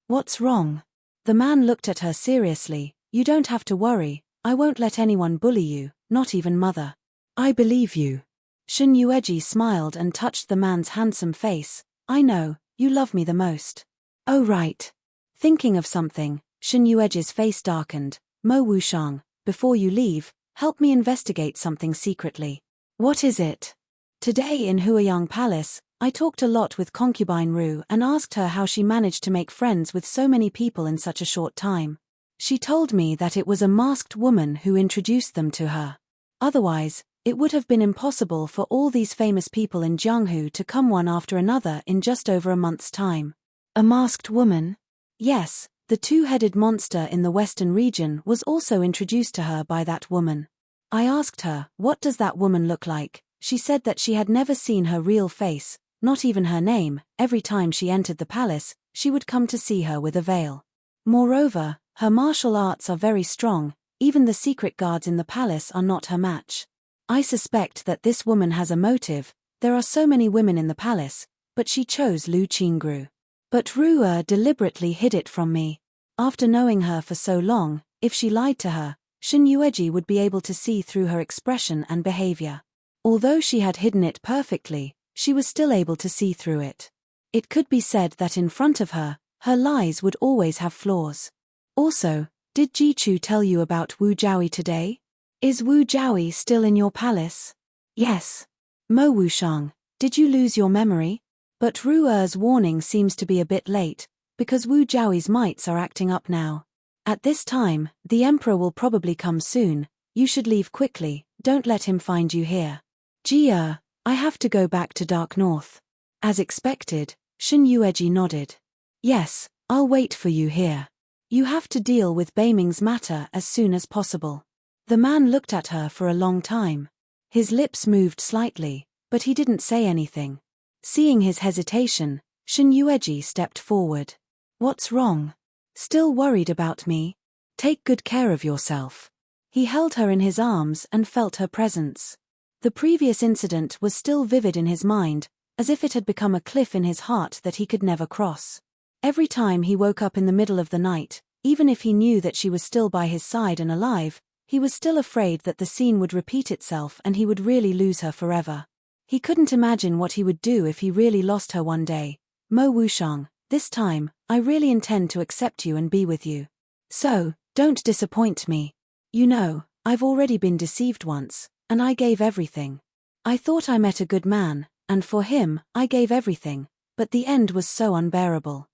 What's wrong? The man looked at her seriously. You don't have to worry, I won't let anyone bully you, not even Mother. I believe you. Shun Yueji smiled and touched the man's handsome face. I know, you love me the most. Oh right. Thinking of something, Shun Yueji's face darkened. Mo Wushang, before you leave, help me investigate something secretly. What is it? Today in Huayang Palace, I talked a lot with concubine Ru and asked her how she managed to make friends with so many people in such a short time. She told me that it was a masked woman who introduced them to her. Otherwise, it would have been impossible for all these famous people in Jianghu to come one after another in just over a month's time. A masked woman? Yes, the two-headed monster in the western region was also introduced to her by that woman. I asked her, what does that woman look like? She said that she had never seen her real face, not even her name. Every time she entered the palace, she would come to see her with a veil. Moreover, her martial arts are very strong, even the secret guards in the palace are not her match. I suspect that this woman has a motive. There are so many women in the palace, but she chose Lu Qingru. But Ru deliberately hid it from me. After knowing her for so long, if she lied to her, Shun Yueji would be able to see through her expression and behavior. Although she had hidden it perfectly, she was still able to see through it. It could be said that in front of her, her lies would always have flaws. Also, did Jichu tell you about Wu Jiaoyi today? Is Wu Jiaoyi still in your palace? Yes. Mo Wushang, did you lose your memory? But Ru'er's warning seems to be a bit late, because Wu Jiaoyi's mites are acting up now. At this time, the Emperor will probably come soon. You should leave quickly, don't let him find you here. Jia, I have to go back to Dark North. As expected, Shun Yueji nodded. Yes, I'll wait for you here. You have to deal with Beiming's matter as soon as possible. The man looked at her for a long time. His lips moved slightly, but he didn't say anything. Seeing his hesitation, Shun Yueji stepped forward. What's wrong? Still worried about me? Take good care of yourself. He held her in his arms and felt her presence. The previous incident was still vivid in his mind, as if it had become a cliff in his heart that he could never cross. Every time he woke up in the middle of the night, even if he knew that she was still by his side and alive, he was still afraid that the scene would repeat itself and he would really lose her forever. He couldn't imagine what he would do if he really lost her one day. Mo Wushang, this time, I really intend to accept you and be with you. So, don't disappoint me. You know, I've already been deceived once, and I gave everything. I thought I met a good man, and for him, I gave everything, but the end was so unbearable.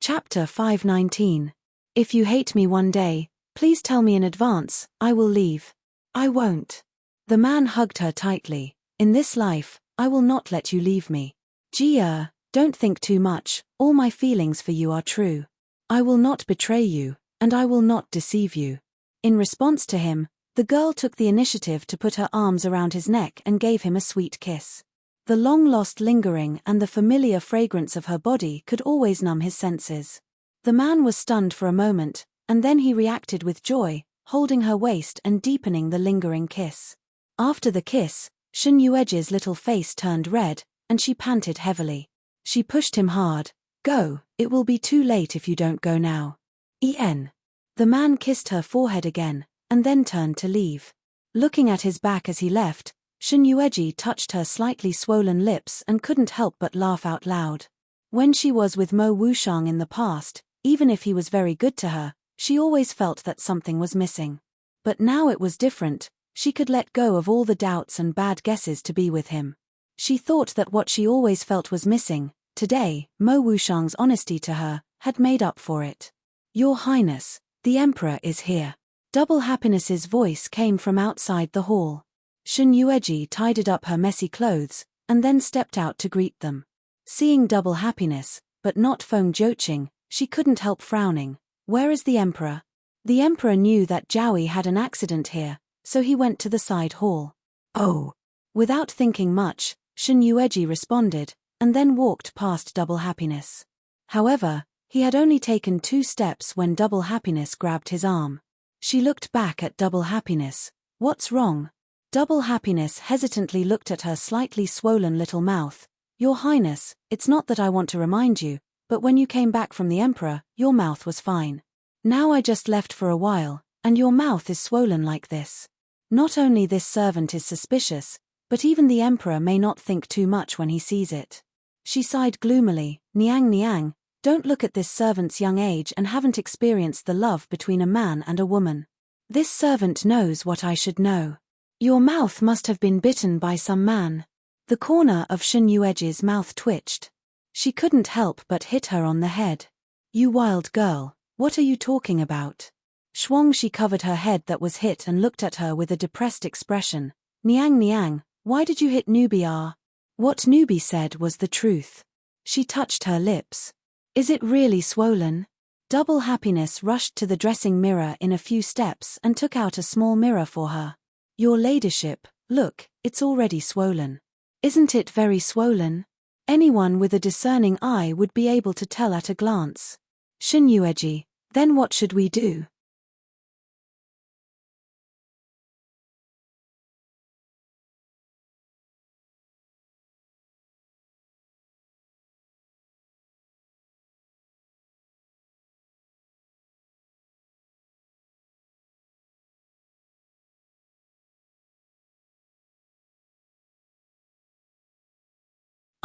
Chapter 519. If you hate me one day, please tell me in advance, I will leave. I won't. The man hugged her tightly. In this life, I will not let you leave me. Jia, don't think too much, all my feelings for you are true. I will not betray you, and I will not deceive you. In response to him, the girl took the initiative to put her arms around his neck and gave him a sweet kiss. The long-lost lingering and the familiar fragrance of her body could always numb his senses. The man was stunned for a moment, and then he reacted with joy, holding her waist and deepening the lingering kiss. After the kiss, Shun Yueji's little face turned red, and she panted heavily. She pushed him hard. Go, it will be too late if you don't go now. En. The man kissed her forehead again, and then turned to leave. Looking at his back as he left, Shunyueji touched her slightly swollen lips and couldn't help but laugh out loud. When she was with Mo Wushang in the past, even if he was very good to her, she always felt that something was missing. But now it was different, she could let go of all the doubts and bad guesses to be with him. She thought that what she always felt was missing, today, Mo Wushang's honesty to her, had made up for it. Your Highness, the Emperor is here. Double Happiness's voice came from outside the hall. Shunyueji tidied up her messy clothes, and then stepped out to greet them. Seeing Double Happiness, but not Feng Joching, she couldn't help frowning. Where is the Emperor? The Emperor knew that Jowie had an accident here, so he went to the side hall. Oh! Without thinking much, Shunyueji responded, and then walked past Double Happiness. However, he had only taken 2 steps when Double Happiness grabbed his arm. She looked back at Double Happiness. What's wrong? Double Happiness hesitantly looked at her slightly swollen little mouth. Your Highness, it's not that I want to remind you, but when you came back from the Emperor, your mouth was fine. Now I just left for a while, and your mouth is swollen like this. Not only this servant is suspicious, but even the Emperor may not think too much when he sees it. She sighed gloomily. Niang Niang, don't look at this servant's young age and haven't experienced the love between a man and a woman. This servant knows what I should know. Your mouth must have been bitten by some man. The corner of Shunyueji's mouth twitched. She couldn't help but hit her on the head. You wild girl, what are you talking about? She covered her head that was hit and looked at her with a depressed expression. Niang Niang, why did you hit Newbie? What Newbie said was the truth. She touched her lips. Is it really swollen? Double Happiness rushed to the dressing mirror in a few steps and took out a small mirror for her. Your ladyship, look, it's already swollen. Isn't it very swollen? Anyone with a discerning eye would be able to tell at a glance. Shunyueji, then what should we do?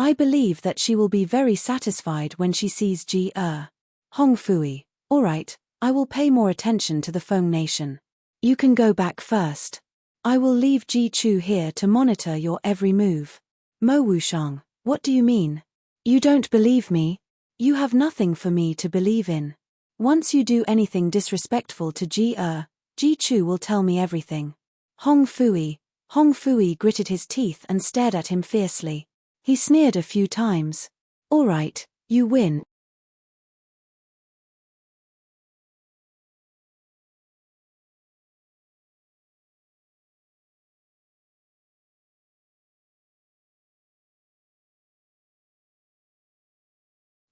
I believe that she will be very satisfied when she sees Ji Hong Fui. Alright, I will pay more attention to the Feng Nation. You can go back first. I will leave Ji Chu here to monitor your every move. Mo Wushang, what do you mean? You don't believe me? You have nothing for me to believe in. Once you do anything disrespectful to Ji Chu will tell me everything. Hong Fui gritted his teeth and stared at him fiercely. He sneered a few times. Alright, you win.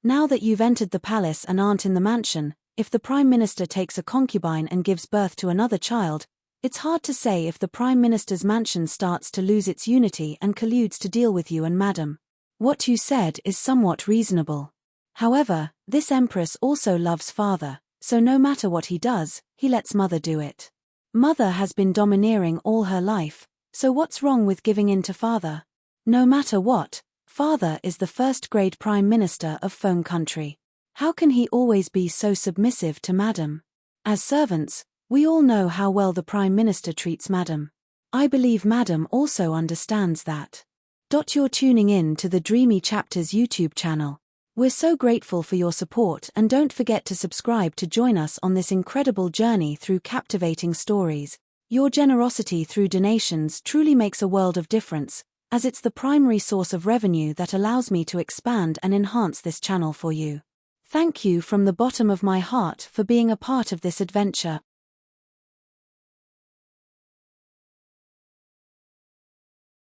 Now that you've entered the palace and aren't in the mansion, if the Prime Minister takes a concubine and gives birth to another child, it's hard to say if the Prime Minister's mansion starts to lose its unity and colludes to deal with you and Madam. What you said is somewhat reasonable. However, this Empress also loves Father, so no matter what he does, he lets Mother do it. Mother has been domineering all her life, so what's wrong with giving in to Father? No matter what, Father is the first-grade Prime Minister of Feng Country. How can he always be so submissive to Madam? As servants, we all know how well the Prime Minister treats Madam. I believe Madam also understands that. You're tuning in to the Dreamy Chapters YouTube channel. We're so grateful for your support and don't forget to subscribe to join us on this incredible journey through captivating stories. Your generosity through donations truly makes a world of difference, as it's the primary source of revenue that allows me to expand and enhance this channel for you. Thank you from the bottom of my heart for being a part of this adventure.